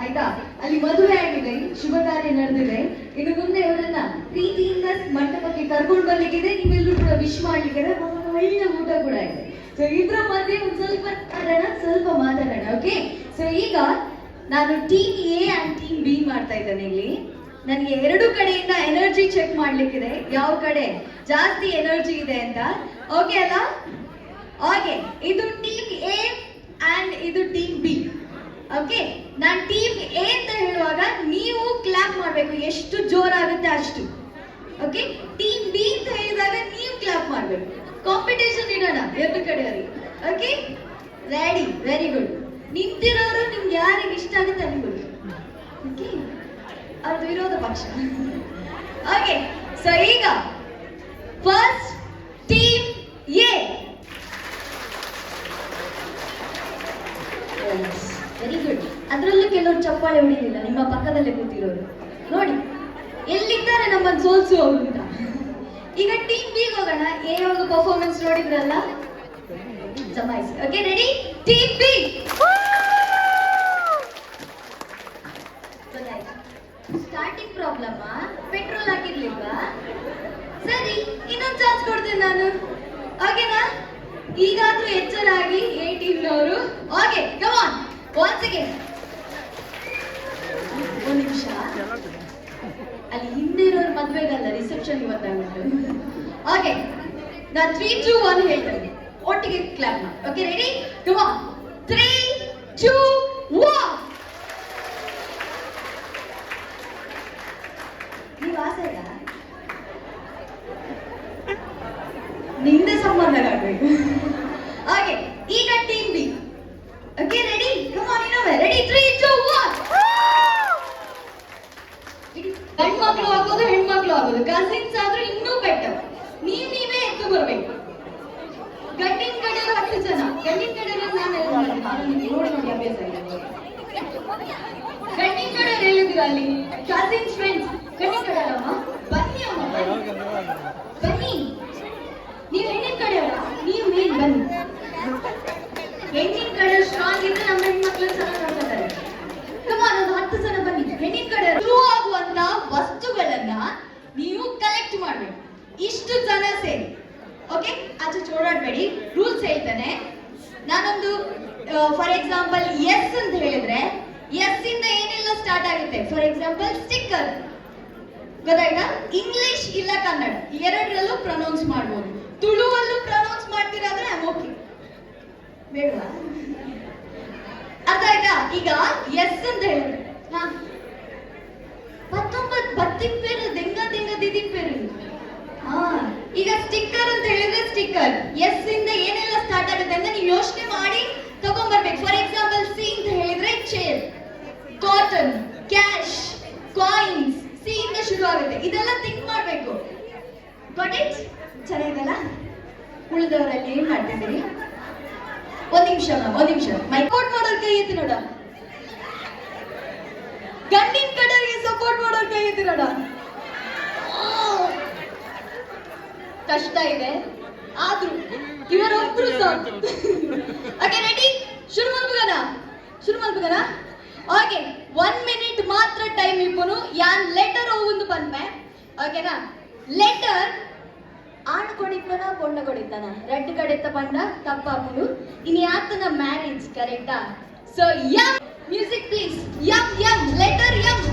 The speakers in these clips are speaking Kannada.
ಆಯ್ತಾ? ಅಲ್ಲಿ ಮದುವೆ ಆಗಿದೆ, ಶುಭ ಕಾರ್ಯ ನಡೆದಿದೆ. ಇನ್ನು ಮುಂದೆ ಅವರನ್ನ ಪ್ರೀತಿಯಿಂದ ಮಂಟಪಕ್ಕೆ ಕರ್ಕೊಂಡು ಬರ್ಲಿಕ್ಕಿದೆ. ನೀವೆಲ್ಲರೂ ಕೂಡ ವಿಶ್ ಮಾಡ್ಲಿಕ್ಕೆ ಒಳ್ಳೆ ಊಟ ಕೂಡ ಇದೆ. ಸೊ ಇಬ್ಬರ ಮಧ್ಯೆ ಒಂದು ಸ್ವಲ್ಪ ಮಾತಾಡೋಣ. ಓಕೆ, ಸೊ ಈಗ ನಾನು team A and team B ಮಾಡ್ತಾ ಇದ್ದೇನೆ. ಇಲ್ಲಿ ನನಗೆ ಎರಡು ಕಡೆಯಿಂದ ಎನರ್ಜಿ ಚೆಕ್ ಮಾಡ್ಲಿಕ್ಕಿದೆ, ಯಾವ ಕಡೆ ಜಾಸ್ತಿ ಎನರ್ಜಿ ಇದೆ ಅಂತ. ಓಕೆ ಅಲ್ಲ? ಓಕೆ, ಇದು ಟೀಮ್ ಎ ಅಂಡ್ ಇದು ಟೀಮ್ ಬಿ. ಓಕೆ, ನಾನು ಟೀಮ್ ಎ ಅಂತ ಹೇಳುವಾಗ ನೀವು ಕ್ಲಾಪ್ ಮಾಡಬೇಕು, ಎಷ್ಟು ಜೋರಾಗುತ್ತೆ ಅಷ್ಟು. ಓಕೆ, ಟೀಮ್ ಬಿ ಅಂತ ಹೇಳಿದಾಗ ನೀವು ಕ್ಲಾಪ್ ಮಾಡಬೇಕು. ಕಾಂಪಿಟೇಷನ್ ಇಡೋಣ ಎರಡು ಕಡೆಯವರಿಗೆ. Okay, ready? Very good. ನಿಂತಿರೋರು ನಿಮ್ಗೆ ಯಾರಿಗೆ ಇಷ್ಟ ಆಗುತ್ತೆ ಅಲ್ಲಿ ಹೋಗಿ. ಓಕೆ, ಅದು ವಿರೋಧ ಪಕ್ಷ. ಓಕೆ, ಸೊ ಈಗ first team A. Very good. ಅದರಲ್ಲೂ ಕೆಲವರು ಚಪ್ಪಾಳೆ ಹೊಡಿಲಿಲ್ಲ, ನಿಮ್ಮ ಪಕ್ಕದಲ್ಲೇ ಕೂತಿರೋರು. ನೋಡಿ ಎಲ್ಲಿದ್ದಾರೆ ನಮ್ಮನ್ನು ಸೋಲ್ಸುವವರು ಅಂತ. ಈಗ ಟೀಮ್ ಬಿ ಹೋಗೋಣ. ಎ ಒಂದು ಪರ್ಫಾರ್ಮೆನ್ಸ್ ನೋಡಿದ್ರಲ್ಲ, ಜಮಾಯಿಸಿ. Okay, ready? Team B. Starting problem, petrol ಹಾಕಿರ್ಲಿಲ್ವಾ? ಸರಿ, ಇನ್ನೊಂದು ಚಾನ್ಸ್ ಕೊಡ್ತೇನೆ ನಾನು. ಓಕೆನಾ? ಈಗಾದ್ರೂ ಎಚ್ಚರಾಗಿ ಎ ಟೀಮ್ನವರು. Okay, come on, once again. ಒಂದು ನಿಮಿಷ, ಅಲ್ಲಿ ಹಿಂದೆ ಇರೋರು ಮದ್ವೆಗಲ್ಲ, ರಿಸೆಪ್ಷನ್ ಇವತ್ತಾಗುತ್ತೆ. ಓಕೆ, ನಾನು 3, 2, 1 ಹೇಳ್ತೇನೆ, ಒಟ್ಟಿಗೆ ಕ್ಲಾಪ್ ಮಾಡಿ. Okay, ready? Come on, 3, 2, 1. ನೀವು ಆಸೆ ಇಲ್ಲ, ನಿಂದೆ ಸಂಬಂಧಗಾಗಬೇಕು. ಓಕೆ, ಈಗ team B. Okay, ready? Come on, ಇನ್ನೊಮ್ಮೆ. ರೆಡಿ? 3, 2, 1. ಗಂಡು ಮಕ್ಕಳು ಆಗೋದು, ಹೆಣ್ಮಕ್ಳು ಆಗೋದು, ಕಸಿನ್ಸ್ ಆದ್ರೂ ಇನ್ನೂ ಬೆಟರ್. ನೀವೇ ಎತ್ತು ಬರ್ಬೇಕು. ಗಂಡಿನ ಕಡೆ 10 ಜನ, ಗಂಡಿನ ಕಡೆ ನಾನು ನೋಡಿ ಅಭ್ಯಾಸ ಇದೆ. ಗಂಡಿನ ಕಡೆ ಹೇಳಿದ್ರು ಅಲ್ಲಿ ಕಸಿನ್ಸ್, ಫ್ರೆಂಡ್ಸ್. ಗಂಡಿನ ಕಡೆ ಅಲ್ಲಮ್ಮ, ಬನ್ನಿ ಅಮ್ಮ, ಬನ್ನಿ. ನೀವು ಹೆಣ್ಣಿನ ಕಡೆ ಅಲ್ಲ, ನೀವು ಮೇನ್ ಬನ್ನಿ. ಹೆಣ್ಣಿನ ಕಡೆ ಸ್ಟ್ರಾಂಗ್ ಇದ್ರೆ ನಮ್ಮ ಹೆಣ್ಮಕ್ಳು ಚೆನ್ನಾಗಿ ನೋಡ್ತಾರೆ. ಕಮಾನ್, ಒಂದು 10 ಜನ ಬನ್ನಿ. ಹೆಣ್ಣಿನ ಕಡೆ ಶುರು ಆಗುವಂತ ವಸ್ತುಗಳನ್ನ ನೀವು ಕಲೆಕ್ಟ್ ಮಾಡ್ಬೇಕು, ಇಷ್ಟು ಜನ ಸೇರಿ. ಓಕೆ, ಆಚೆ ಚೋಡಾಡ್ಬೇಡಿ. ರೂಲ್ಸ್ ಹೇಳ್ತೇನೆ. ನಾನೊಂದು ಫಾರ್ ಎಕ್ಸಾಂಪಲ್ ಎಸ್ ಅಂತ ಹೇಳಿದ್ರೆ, ಎಸ್ ಇಂದ ಏನೆಲ್ಲ ಸ್ಟಾರ್ಟ್ ಆಗುತ್ತೆ? ಫಾರ್ ಎಕ್ಸಾಂಪಲ್ ಸ್ಟಿಕ್ಕರ್, ಗೊತ್ತಾಯ್ತಾ? ಇಂಗ್ಲಿಷ್ ಇಲ್ಲ ಕನ್ನಡ, ಎರಡರಲ್ಲೂ ಪ್ರೊನೌನ್ಸ್ ಮಾಡ್ಬೋದು. ತುಳುವಲ್ಲೂ ಪ್ರೊನೌನ್ಸ್ ಮಾಡ್ತೀರಾದ್ರೆ ಓಕೆ, ಬೇಡವಾ? ಅರ್ಥ ಆಯ್ತಾ? ಈಗ ಎಸ್ ಅಂತ ಹೇಳಿದ್ರೆ 19 ಬತ್ತಿನ ಪೇರು, ದೆಂಗ ದಿದಿನ ಪೇರು. ಈಗ ಸ್ಟಿಕ್ಕರ್ ಅಂತ ಹೇಳಿದ್ರೆ ಸ್ಟಿಕ್ಕರ್ ಎಸ್ ಇಂದ ಏನೆಲ್ಲ ಸ್ಟಾರ್ಟ್ ಆಗುತ್ತೆ ಅಂತ ನೀವು ಯೋಚನೆ ಮಾಡಿ ತಗೊಂಡ್ಬರ್ಬೇಕು. ಫಾರ್ ಎಕ್ಸಾಂಪಲ್ ಸಿ ಅಂತ ಹೇಳಿದ್ರೆ chair, cotton, cash, coins, C ಇಂದ ಶುರು ಆಗುತ್ತೆ. ಇದೆಲ್ಲ ಥಿಂಕ್ ಮಾಡ್ಬೇಕು. Got it? ಚೆನ್ನಾಗಿದಲ್ಲ? ಉಳಿದವರಲ್ಲಿ ಏನ್ ಮಾಡ್ತಿದ್ದೀರಿ? ಒಂದ್ ನಿಮಿಷ ಮೈಕೋಟ್ ಮಾಡೋರ್ ಕೈ ಎತ್ತಿ ನೋಡ. ಗಂಡಿನ ಕಡೆಗೆ ಸಪೋರ್ಟ್ ಮಾಡೋರ್ ಕೈ ಎತ್ತಿ ನೋಡ. ಕಷ್ಟ ಇದೆ, ಆದ್ರೂ ಇವರೊಬ್ರು ಸಾಕು. Okay, ready? ಶುರು ಮಾಡ್ಬೋದಾ? ಓಕೆ, 1 ಮಿನಿಟ್ ಮಾತ್ರ ಟೈಮ್ ಇಪ್ಪನು. ಯಾನ್ ಲೆಟರ್ ಒಂದು ಪನ್ಪೆ. ಓಕೆನಾ? ಲೆಟರ್ ಆಣ್ ಕೊಡಿಪ್ಪನ ಪೊಣ್ಣ ಕೊಡಿದ್ದಾನ, ರೆಡ್ ಕಡೆತ್ತ ಪಂಡ ತಪ್ಪಾಪುಡು. ಇನಿ ಆತನ ಮ್ಯಾರೇಜ್, ಕರೆಕ್ಟಾ? So um, music please. Um, letter um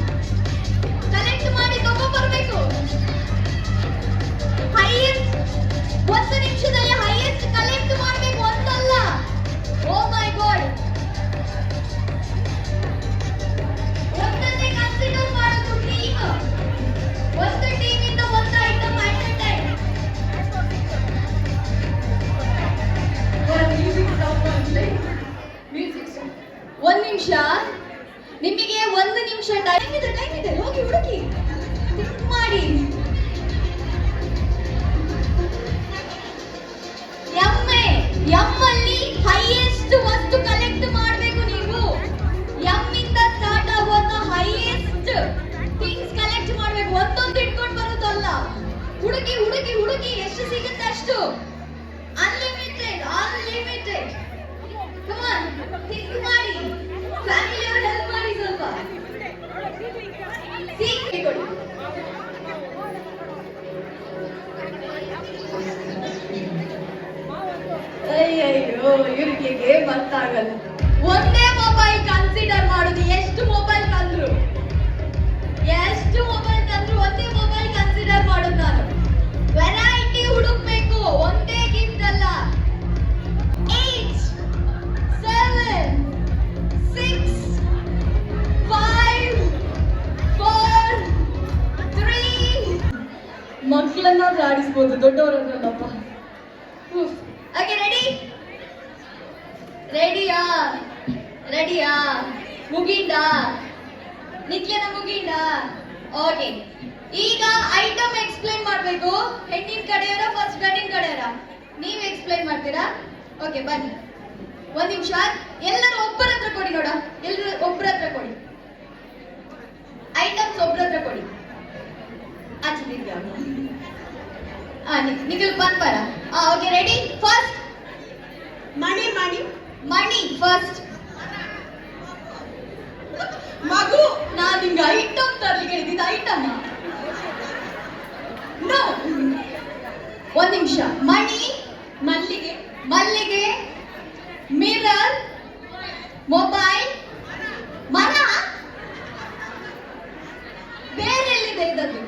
collect ಮಾಡಿ ತಗೊಂಡ್ಬರ್ಬೇಕು. ಹೈಯೆಸ್ಟ್ 1 ನಿಮಿಷದಲ್ಲಿ ಹೈಯೆಸ್ಟ್ ಕಲೆಕ್ಟ್ ಮಾಡಬೇಕು, ಒಂದಲ್ಲ. ಓ ಮೈ ಗಾಡ್, ಒಂದನ್ನೇ ಕನ್ಸಿಡರ್ ಮಾಡೋದು ಟೀಮ್. ಒಂದು ಟೀಮ್ ಇಂದ ಒಂದು ಐಟಮ್ ಅಟ್ ಎ ಟೈಮ್. ಒಂದ್ ನಿಮಿಷ, ನಿಮಗೆ 1 ನಿಮಿಷ ಟೈಮ್ ಇದೆ. ಹೋಗಿ ಹುಡುಕಿ, ಥಿಂಕ್ ಮಾಡಿ. ಎಮ್ಮಲ್ಲಿ ಹೈಯೆಸ್ಟ್ ವಸ್ತು ಕಲೆಕ್ಟ್ ಮಾಡಬೇಕು ನೀವು. ಎಮ್ಮಿಂದ ಸ್ಟಾರ್ಟ್ ಆಗುವಂತ ಹೈಯೆಸ್ಟ್ ಥಿಂಗ್ಸ್ ಕಲೆಕ್ಟ್ ಮಾಡಬೇಕು. ಒಂದೊಂದು ಇಟ್ಕೊಂಡು ಬರೋದಲ್ಲ. ಹುಡುಕಿ ಎಷ್ಟು ಸಿಗುತ್ತೆ ಅಷ್ಟು. ಅನ್ಲಿಮಿಟೆಡ್. ಕಮ್ ಆನ್, ಥಿಂಕ್ ಮಾಡಿ. ಫ್ಯಾಮಿಲಿ ಅವರು ಹೆಲ್ಪ್ ಮಾಡಿ ಸ್ವಲ್ಪ. ಇವರಿಗೆ ಗೊತ್ತಾಗಲ್ಲ. ಒಂದೇ ಮೊಬೈಲ್ ಕನ್ಸಿಡರ್ ಮಾಡುದು. ಎಷ್ಟು ಮೊಬೈಲ್ ತಂದ್ರು ಒಂದೇ ಮೊಬೈಲ್ ಕನ್ಸಿಡರ್ ಮಾಡುದು. ನಾನು ವೆರೈಟಿ ಹುಡುಕ್ಬೇಕು, ಒಂದೇ ಗಿಫ್ಟ್ ಅಲ್ಲ. 8 7 6 5 4 3 ಮಕ್ಕಳನ್ನ ಆಡಿಸ್ಬೋದು, ದೊಡ್ಡವರಲ್ಲಪ್ಪ. ಓಕೆ, ರೆಡಿಯಾ ಮುಗಿಂದ ನಿತ್ಯನ ಮುಗಿಂದ. ಓಕೆ, ಈಗ ಐಟಮ್ ಎಕ್ಸ್ಪ್ಲೈನ್ ಮಾಡ್ಬೇಕು. ಹೆಣ್ಣಿನ ಕಡೆಯವರ ಫಸ್ಟ್ ಗಂಡಿನ ಕಡೆಯವರ? ನೀವು ಎಕ್ಸ್ಪ್ಲೈನ್ ಮಾಡ್ತೀರಾ? ಓಕೆ, ಬನ್ನಿ. ಒಂದ್ ನಿಮಿಷ, ಎಲ್ಲರೂ ಒಬ್ಬರ ಹತ್ರ ಕೊಡಿ. ನೋಡ, ಎಲ್ಲರೂ ಒಬ್ಬರ ಹತ್ರ ಕೊಡಿ. ಐಟಮ್ಸ್ ಒಬ್ಬರ ಹತ್ರ ಕೊಡಿ. ನಿಖಿಲ್ ಬಂದ್ಬರ. Okay, ready? ಫಸ್ಟ್ ಮಣಿ ಫಸ್ಟ್. ಮಗು, ನಾನು ಹಿಂಗ ಐಟಮ್ ತರ್ಲಿಕ್ಕೆ ಹೇಳಿದ್ದು. Item no. ಒಂದ್ ನಿಮಿಷ. ಮಣಿ, ಮಲ್ಲಿಗೆ, ಮಿರರ್, ಮೊಬೈಲ್, ಮರ. ಬೇರೆ ಎಲ್ಲಿದೆ ಇದದ್ದು?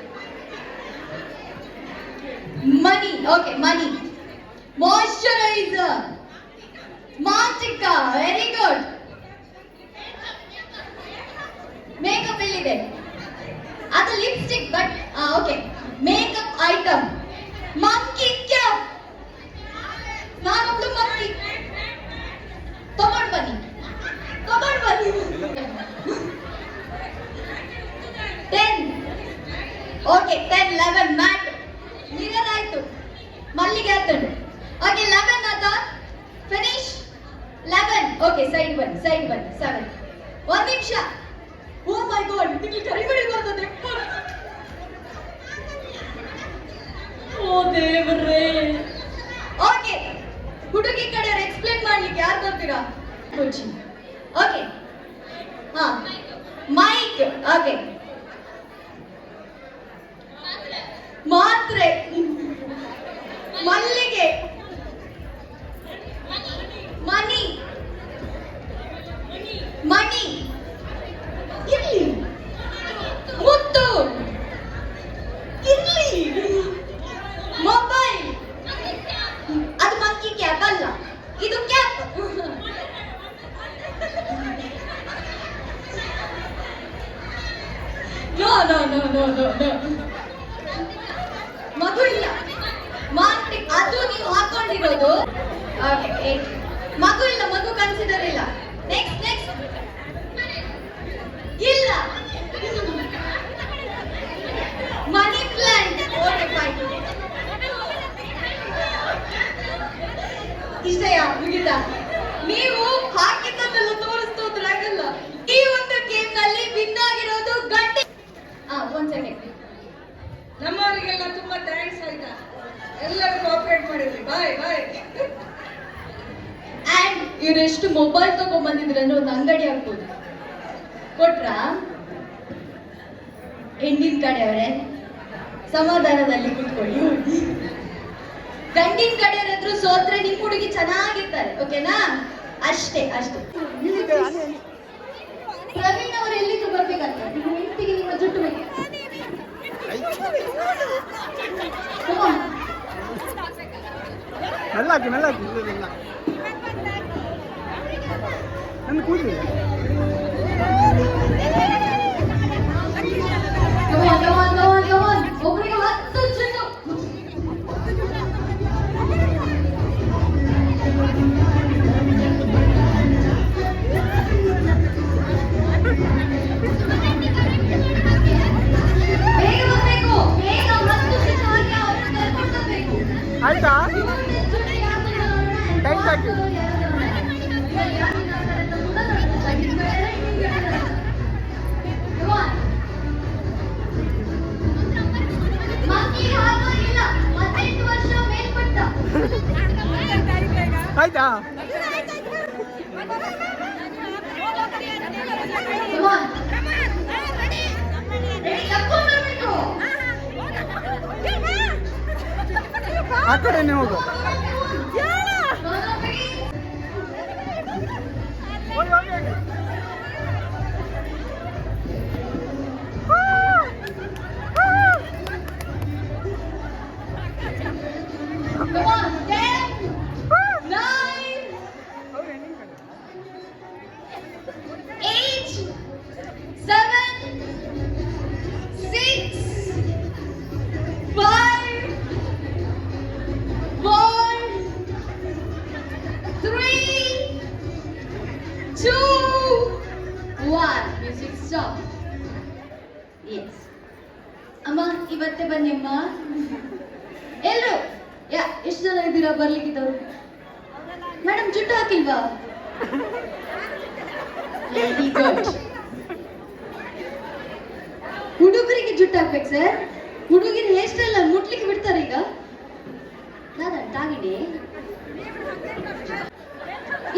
ಮನಿ. Okay, money. ಮಾಯಿಶ್ಚರೈಸರ್, ಮಾಂಟಿಕಾ. Very good. ಮೇಕಪ್ ಎಲ್ಲಿದೆ? ಅದು lipstick. But okay, makeup item. Monkey cap. ನಾನೊಬ್ಳು ಮಂಕಿ. ತಗೊಂಡ್ ಬನ್ನಿ. 10. Okay, 10 11 mat. ಮಿರರ್ ಆಯ್ತು, ಮಲ್ಲಿಗೆ ಆಯ್ತು. ಓಕೆ, 11 ಆಯ್ತಾ? ಫಿನಿಶ್. 11. ಓಕೆ, ಸೈಡ್ ಬನ್ನಿ. 7. ಒಂದ್ ನಿಮಿಷ. ಓ ಮೈ ಗಾಡ್, ನಿಮಗೆ ಕರಿಬೇಡಿ ಬರ್ತದೆ. ಓ ದೇವರೇ. ಓಕೆ, ಹುಡುಗಿ ಕಡೆ ಎಕ್ಸ್ಪ್ಲೇನ್ ಮಾಡ್ಲಿಕ್ಕೆ ಯಾರು ಬರ್ತೀರಾ? ಓಕೆ, ಹಾ, ಮೈಕ್. ಓಕೆ, ಮಾತ್ರೆ, ಮಲ್ಲಿಗೆ, ಮಣಿ, ಇಲ್ಲಿ ಮುತ್ತು, ಇಲ್ಲಿ ಮೊಬೈಲ್. ಅದು ಮಂಕಿ ಕ್ಯಾಪ್ ಅಲ್ಲ, ಇದು ಕ್ಯಾಪ್. ನೋ. ಮಗು ಇಲ್ಲ. ಮಾಂಟಿಕ್ ಅದು ನೀವು ಹಾಕೊಂಡಿರೋದು. ಓಕೆ, ಮಗು ಇಲ್ಲ, ಮಗು ಕನ್ಸಿಡರ್ ಇಲ್ಲ. ನೆಕ್ಸ್ಟ್ ಇಲ್ಲ. Money plant. Okay, fine. ಇಷ್ಟಯಾ? ಮುಗಿತಾ? ನೀವು ಹಾಕಿದ್ದನ್ನೆಲ್ಲ ತೋರಿಸ್ತೋದ್ರಾಗಲ್ಲ. ಈ ಒಂದು ಗೇಮ್ ನಲ್ಲಿ ವಿನ್ ಆಗಿರೋದು ಗಂಡಿ. ಒಂದ್ ಸೆಕೆಂಡ್. ನಮ್ಮವರಿಗೆಲ್ಲ ತುಂಬಾ ಥ್ಯಾಂಕ್ಸ್. ಆಯ್ತಾ, ಎಲ್ಲರೂ ಕೋಆಪರೇಟ್ ಮಾಡಿದ್ರಿ. ಬಾಯ್. ಅಂಡ್ ಇವರೆಷ್ಟು ಮೊಬೈಲ್ ತಗೊಂಡ್ ಬಂದಿದ್ರೆ ಅಂದ್ರೆ ಒಂದು ಅಂಗಡಿ ಹಾಕ್ಬೋದು. ಕೊಟ್ರಾ? ಹೆಣ್ಣಿನ ಕಡೆಯವರೇ ಸಮಾಧಾನದಲ್ಲಿ ಕೂತ್ಕೊಳ್ಳಿ. ಗಂಡಿನ ಕಡೆಯವರಾದ್ರೂ ಸೋತ್ರೆ ನಿಮ್ ಹುಡುಗಿ ಚೆನ್ನಾಗಿರ್ತಾರೆ. ಓಕೆನಾ? ಅಷ್ಟೇ. ಪ್ರವೀಣ್ ಅವರು ಎಲ್ಲಿಂದ ಬರ್ಬೇಕಂತ? ನಿಮ್ಮ ಹೆಂಡತಿಗೆ ನಿಮ್ಮ ಜುಟ್ಟು ಬೇಕು. ನಲ್ಲಾಕಿ ನನ್ನ ಕೂದಲು ಒಬ್ಬರಿಗೆ 10 ಜುಟ್ಟು. ಆಯ್ತಾ? ಟೈಮ್ ಹಾಕಿ. ಆಯ್ತಾ? ಆ ಕಡೆನೇ ಹೋಗು. 2, 1. Music stop. Yes. ಅಮ್ಮ ಇವತ್ತೇ ಬನ್ನಿ ಅಮ್ಮ. ಎಲ್ರು ಎಷ್ಟು ಜನ ಇದ್ದೀರಾ ಬರ್ಲಿಕ್ಕಿದ್ದವ್ರು? ಮೇಡಮ್ ಜುಟ್ಟು ಹಾಕಿಲ್ವಾ? Very good. ಹುಡುಗರಿಗೆ ಜುಟ್ಟು ಹಾಕ್ಬೇಕು ಸರ್. ಹುಡುಗಿನ ಹೇರ್ ಸ್ಟೈಲ್ ಮುಟ್ಲಿಕ್ಕೆ ಬಿಡ್ತಾರೆ ಈಗ. ತಾಗಿಡಿ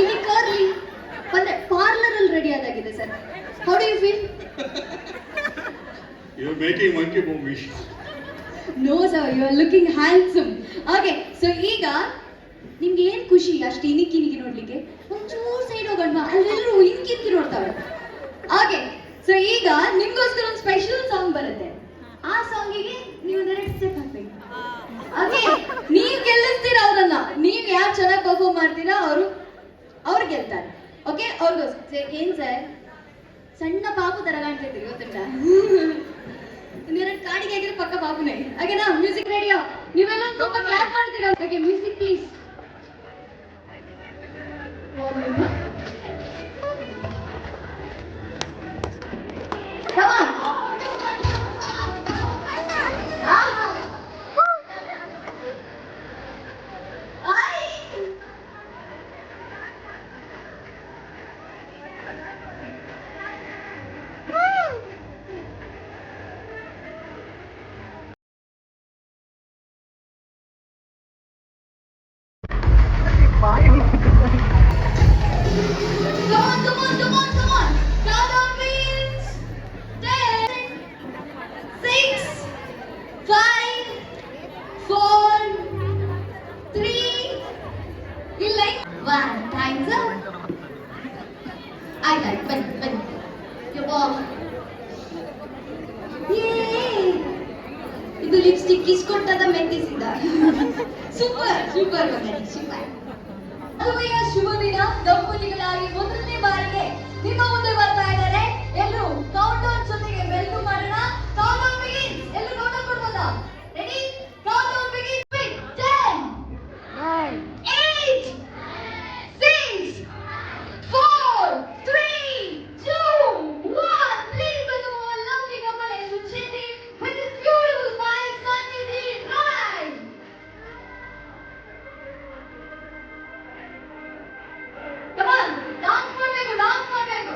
ಇಲ್ಲಿ ಕರ್ಲಿ ಪಾರ್ಲರ್ ಅಲ್ಲಿ ರೆಡಿ ಆದಾಗಿದೆ sir. How do you feel? You're making monkey bombish. No sir, you are looking handsome. Okay, so ಈಗ ನಿಮ್ಗೆ ಏನ್ ಖುಷಿ ಅಷ್ಟು ಇನಿಕ್ಕಿ ನೋಡ್ಲಿಕ್ಕೆ? ಒಂಚೂರು ಸೈಡ್ ಹೋಗೋಣ, ಅಲ್ಲೆಲ್ಲರೂ ಇನ್ಕಿ ನೋಡ್ತಾವೆ. ಓಕೆ, ಸೊ ಈಗ ನಿಮ್ಗೋಸ್ಕರ ಒಂದು ಸ್ಪೆಷಲ್ ಸಾಂಗ್ ಬರುತ್ತೆ. ಆ ಸಾಂಗಿಗೆ ನೀವು 2 ಸ್ಟೆಪ್ ಹಾಕ್ಬೇಕು. ಓಕೆ, ನೀವು ಗೆಲ್ಲಿಸ್ತೀರಾ ಅವ್ರನ್ನ. ನೀವು ಯಾರು ಚೆನ್ನಾಗಿ ಪರ್ಫಾರ್ಮ್ ಮಾಡ್ತೀರಾ ಅವ್ರು ಗೆಲ್ತಾರೆ. ಓಕೆ, ಅವ್ರಿಗೋಸ್ಕರ ಏನ್ ಸರ್ ಸಣ್ಣ ಪಾಪು ತರ ಕಾಣ್ತಿದ್ದೀರಿ ಗೊತ್ತುಂಟ? ಇನ್ನೆರಡು ಕಾಡಿಗೆ ಆಗಿದ್ರೆ ಪಕ್ಕ ಪಾಪುನೇ. ಓಕೆನಾ? ಮ್ಯೂಸಿಕ್ ರೆಡಿಯೋ? ನೀವೆಲ್ಲ ಸ್ವಲ್ಪ ಕ್ಲಾಪ್ ಮಾಡ್ತೀರಾ? Okay, music please. Come on. Come on. Countdown please. 10, 6, 5, 4, 3, 1. Time's up. ಬನ್ನಿ. ಇದು ಲಿಪ್ಸ್ಟಿಕ್ ಕಿಸ್ಕೊಟ್ಟದ ಮೆತ್ತಿಸಿದ. ಸೂಪರ್ ಬಂದನಿ, ಸೂಪರ್. ಅಲ್ವಯ್ಯ ಶುಭ ದಿನ. ದಂಪತಿಗಳಾಗಿ ಮೊದಲನೇ ಬಾರಿಗೆ ನಿಮ್ಮ ಮುಂದೆ ಬರ್ತಾ ಇದ್ದಾರೆ. ಎಲ್ಲರೂ ಕೌಂಟ್ ಡೌನ್ ಜೊತೆಗೆ ವೆಲ್ಕಮ್ ಮಾಡೋಣ. Countdown begins. ಎಲ್ಲರೂ ಕೌಂಟ್ ಡೌನ್ ಕೊಡ್ಬೋದಾ? Ready? Countdown begins. 10, 9, 8, 6, 4, 3, 2, 1. Please welcome our lovely couple and Suchiti with this beautiful smile, Sanidhi Rai. Come on, dance ಮಾಡಬೇಕು.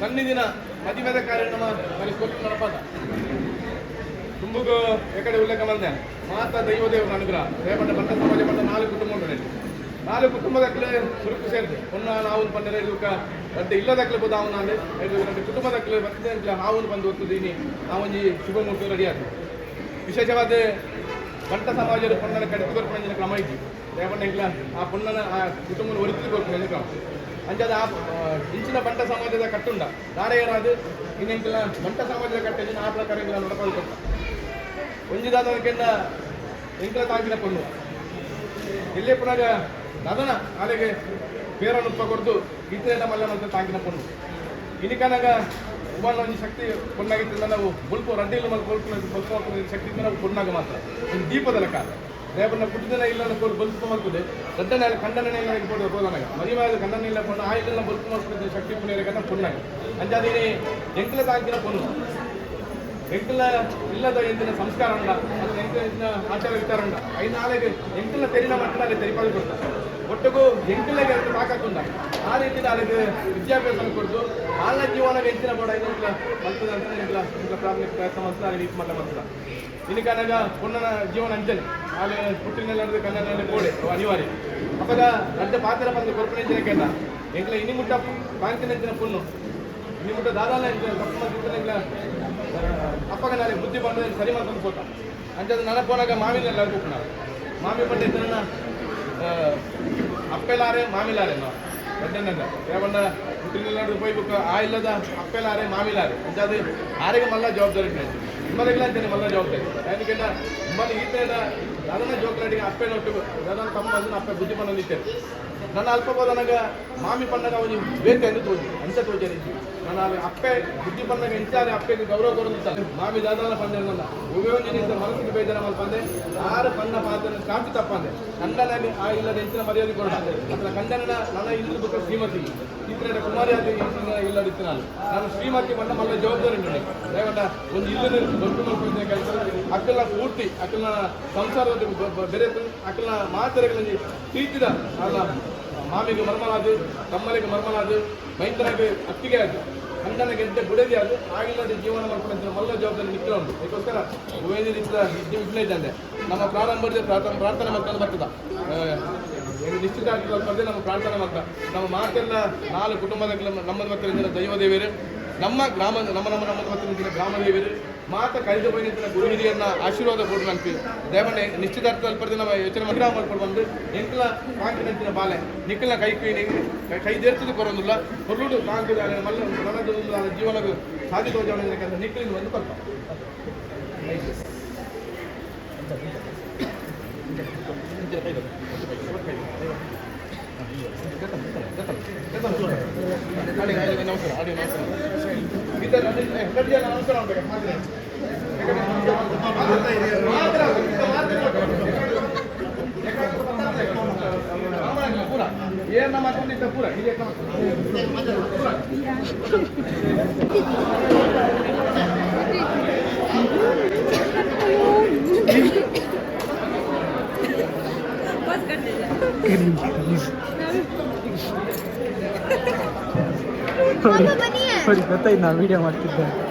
ಸನ್ನಿಧಿನ ಮದುವೆದ ಕಾರ್ಯಕ್ರಮ ಮಾಡಿಸ್ಕೊಟ್ಟು ನಡಪಾದ ತುಂಬುಗು ಎಕಡೆ ಉಲ್ಲೇಖ ಮಾಡಿದೆ ಮಾತ ದೈವದೇವರ ಅನುಗ್ರಹ ರೇಪಟ್ಟ ಬಂಟ ಸಮಾಜ ಪಟ್ಟ 4 ಕುಟುಂಬ ಉಂಟು 4 ಕುಟುಂಬದಕ್ಕಲೆ ಸುರುಕು ಸೇರಿದೆ ಒನ್ನ ಹಾವುನ್ ಪಂಡ ಅಡ್ಡ ಇಲ್ಲದಕ್ಕಲೆ ಬೋದ ಅವನ ಎರಡು ಕುಟುಂಬದಕ್ಕಲೆ ಬರ್ತದೆ ಹಾವುನ್ ಬಂದು ಒತ್ತುದೀನಿ ನಾವೊಂಜಿ ಶುಭ ಮುಟ್ಟು ರೆಡಿ ಆಗ್ತದೆ ವಿಶೇಷವಾದ ಬಂಟ ಸಮಾಜದ ಪೊಣ್ಣನ ಕಡಿತು ಕೊರ್ಪಂಜಿನ ಕ್ರಮ ಇತ್ತು ರೇಪಟ್ಟ ಆ ಪೊಣ್ಣನ ಆ ಕುಟುಂಬನ ಒರಿತು ಕೊರ್ಪಂಜಿನ ಕ್ರಮ ಅಂಚದ ಇಂಚಿನ ಬಂಟ ಸಮಾಜದ ಕಟ್ಟುಂಡ ದಾರೆಯರಾದು ಇನ್ನೆಂಕಲ ಬಂಟ ಸಮಾಜದ ಕಟ್ಟೆ ಆ ಪ್ರಕಾರ ನೋಡ್ಕೊಂಡು ಕೊಟ್ಟ ಒಂಜಿದಾದಕ್ಕೆಲ್ಲ ಎಂಕಲ ತಾಂಕಿನ ಪೊಣ್ಣು ಎಲ್ಲೇ ಪುನಃ ನದನ ಆಲೆಗೆ ಬೇರನ್ನು ಉಪ್ಪ ಕೊಡ್ದು ಇತರೇಟ ಮಲ್ಲ ಅಂತ ತಾಂಕಿನ ಪೊಣ್ಣು ಇನ್ನಿಕನಾಗ ಉಬಾನ ಒಂದು ಶಕ್ತಿ ಪೊಣ್ಣಾಗಿತ್ತು ನಾವು ಬಲ್ಪು ರಡ್ಡಿಲ್ಲ ಮಲ್ ಬಲ್ಪು ಶಕ್ತಿ ನಾವು ಪೊಣ್ಣಾಗ ಮಾತ್ರ ಒಂದು ದೀಪದ ಲೆಕ್ಕ ರೇಪನ್ನ ಪುಟ್ಟದನ ಇಲ್ಲ ಬಲ್ಪು ಮಾಡ್ತದೆ ದೊಡ್ಡನ ಖಂಡನೆ ಇಲ್ಲ ಕೊಟ್ಟು ಹೋದನಾಗ ಮರಿವಾದ ಖಂಡನೆ ಇಲ್ಲ ಪೊಣ್ಣ ಆ ಇಲ್ಲ ಬಲ್ಪು ಮಾಡ್ಕೊಳ್ತದೆ ಶಕ್ತಿ ಪುಣ್ಯ ಪೊಣ್ಣಾಗ ಅಂಜಾದೇನೆ ಎಂಕಲ ತಾಂಕಿನ ಪೊಣ್ಣು ಎಂಕಲ ಇಲ್ಲದ ಎಂತಿನ ಸಂಸ್ಕಾರ ಉಂಡ ಅದು ಎಂಕಿನ ಆಚಾರ ವಿಚಾರ ಉಂಡ ಐದು ನಾಳೆಗೆ ಎಂಕಲ ತೆರಿನ ಮಟ್ಟದಲ್ಲಿ ತೆರಿಪಾಡು ಕೊಡ್ತಾರೆ ಒಟ್ಟಿಗೂ ಎಂಕಲಿಗೆ ಅಂತ ತಾಕತ್ತುಂಡ ಆ ರೀತಿಯಲ್ಲಿ ಅದಕ್ಕೆ ವಿದ್ಯಾಭ್ಯಾಸ ಕೊಡ್ತು ಆಳ ಜೀವನಕ್ಕೆ ಹೆಚ್ಚಿನ ಬೋಡ ಇನ್ನೊಂದು ಬರ್ತದೆ ಅಂತ ಎಂಕಲ ಪ್ರಾಥಮಿಕ ಪ್ರಯತ್ನ ಮಾಡ್ತಾರೆ ಅಲ್ಲಿ ರೀತಿ ಮಾಡ್ತಾರೆ ಇನ್ನು ಕನಗ ಪುಣ್ಣನ ಜೀವನ ಅಂಚನೆ ಆಗ ಪುಟ್ಟಿನಲ್ಲಿ ಕನ್ನಡದಲ್ಲಿ ಕೋಡೆ ಅನಿವಾರ್ಯ ಅವಾಗ ಅಡ್ಡ ಪಾತ್ರ ಬಂದು ಕೊರ್ಪಣೆ ಕೇಳ ಎಂಕಲ ಇನಿ ಮುಟ್ಟ ಕಾಂತಿನಂಚಿನ ಪುಣ್ಣು ಇನಿ ಮುಟ್ಟ ದಾದಾಲ ತಪ್ಪು ಅಪ್ಪಗ ನಾಳೆ ಬುದ್ಧಿ ಬಂದ ಸರಿ ಮಾಡ್ಕೊಂಡು ಹೋತ ಅಂಚದ ನನ್ನ ಪೋನಾಗ ಮಾವಿನೆಲ್ಲ ಕೂಪಣ ಮಾಮಿ ಪಂಡ ನನ್ನ ಅಪ್ಪೆಲಾರೆ ಮಾಮಿಲಾರೆ ಗಡ್ಡನಂಗ ಯಾವಣ್ಣ ಹುಟ್ಟಿನ ರೂಪಾಯಿ ಬುಕ್ ಆ ಇಲ್ಲದ ಅಪ್ಪೆಲಾರೆ ಮಾಮಿಲಾರೆ ಅಂಚದು ಆರೆಗೆ ಮಲ್ಲ ಜವಾಬ್ದಾರಿ ನಿಮ್ಮದೆಲ್ಲ ಅಂತಾನೆ ಮಲ್ಲ ಜವಾಬ್ದಾರಿ ಯಾಕೆಂದ ನಿಮ್ಮಲ್ಲಿ ಈ ಥರ ಅದನ್ನ ಜೋಕ್ಲಾಡಿಗೆ ಅಪ್ಪೆನ ಒಟ್ಟು ಅದನ್ನು ತಮ್ಮ ಅದನ್ನ ಅಪ್ಪೆ ಬುದ್ಧಿ ಬಂದ ನಿಂತೆ ನನ್ನ ಅಲ್ಪ ನನಗ ಮಾಮಿ ಪಂಡಗ ಅವನಿಗೆ ಬೇಕು ಎಂದು ತೋಜಿ ಅಂತ ತೋಜರಿ ನನ್ನ ಅಪ್ಪೆ ಬುದ್ಧಿ ಬಂದಾಗ ಎಂಚಾರೆ ಅಪ್ಪೆಗೆ ಗೌರವ ಕೊಡುತ್ತಾರೆ ಮಾಮಿ ದಾದಾನ ಪಂದೆ ನನ್ನ ಉಪಯೋಜನೆಯಿಂದ ಮನಸ್ಸಿಗೆ ಬೇಜಾರ ಮಾಡಿ ಬಂದೆ ಆರು ಪನ್ನ ಪಾತ್ರ ಕಾಂತಿ ತಪ್ಪಂದೆ ಕಂಡನಾಗಿ ಆ ಇಲ್ಲದ ಹೆಚ್ಚಿನ ಮರ್ಯಾದೆ ಕೊಡ ಅದರ ಕಂಡನ ನನ್ನ ಇಲ್ಲದ ಬುಕ್ಕ ಶ್ರೀಮತಿ ಇತರ ಕುಮಾರಿ ಆಗಿ ಇಲ್ಲದಿತ್ತು ನಾನು ಶ್ರೀಮತಿ ಬಂದ ಮಲ್ಲ ಜವಾಬ್ದಾರಿ ನೋಡಿ ಯಾಕಂದ್ರೆ ಒಂದು ಇಲ್ಲದ ದೊಡ್ಡ ಮಾಡ್ಕೊಂಡ ಕೆಲಸ ಅಕ್ಕಲ ಪೂರ್ತಿ ಅಕ್ಕಲ ಸಂಸಾರದ ಬೆರೆತು ಅಕ್ಕಲ ಮಾತರೆಗಳಲ್ಲಿ ತೀರ್ತಿದ ಅಲ್ಲ ಮಾಮಿಗೆ ಮರ್ಮಲಾದು ತಮ್ಮಲಿಗೆ ಮರ್ಮಲಾದು ಮೈಂದನಿಗೆ ಅತ್ತಿಗೆ ಅದು ಗಂಡನಿಗೆ ಎಂತ ಗುಡದಿ ಅದು ಆಗಿಲ್ಲದ ಜೀವನ ಮಾಡ್ಕೊಂಡು ಮಲ್ಲ ಜವಾಬ್ದಾರಿ ನಿಂತ ಉಂಟು ಅದಕ್ಕೋಸ್ಕರ ಗೋವಿಂದನಿಂದ ಇದ್ದಂತೆ ನಮ್ಮ ಪ್ರಾರಂಭದ ಪ್ರಾರ್ಥನೆ ಮಾಡ್ಕೊಂಡು ಬರ್ತದ ನಿಶ್ಚಿತ ಸ್ಪರ್ಧೆ ನಮ್ಮ ಪ್ರಾರ್ಥನೆ ಮಾಡ್ತಾ ನಮ್ಮ ಮಾತೆಲ್ಲ 4 ಕುಟುಂಬದ ನಮ್ಮ ಮಕ್ಕಳಿಂದ ದೈವದೇವಿಯರು ನಮ್ಮ ಮಕ್ಕಳಿಂದ ಗ್ರಾಮದೇವಿಯರು ಮಾತ ಕಳೆದು ಹೋಗಿನ ಗುರು ಹಿರಿಯರನ್ನ ಆಶೀರ್ವಾದ ಕೊಡು ನನ್ಪಿ ದಯಮನೆ ನಿಶ್ಚಿತಾರ್ಥದಲ್ಲಿ ಪಡೆದು ನಮ್ಮ ಯೋಚನೆ ಮಗ್ರಾಮ ಮಾಡ್ಕೊಂಡು ಬಂದು ಎಂಕಲ ಕಾಂಕಿನಂಚಿನ ಬಾಲೆ ನಿಕ್ಕಲ ಕೈ ದೇರ್ತದೆ ಕೊರೋದಿಲ್ಲ ಹೊರಡು ಕಾಂಕಿದ ಮಲ್ಲ ನನದು ಜೀವನದ ಸಾಧಿಸುವ ಜೀವನ ನಿಕ್ಕಲಿಂದ ಬಂದು ಕೊಡ್ತಾರೆ ಏನ ಮಾತಾಡಿದ್ದ ಪೂರ ಇದೆ ಗೊತ್ತಾಯ್ತು ನಾ ವಿಡಿಯೋ ಮಾಡ್ತಿದ್ದೆ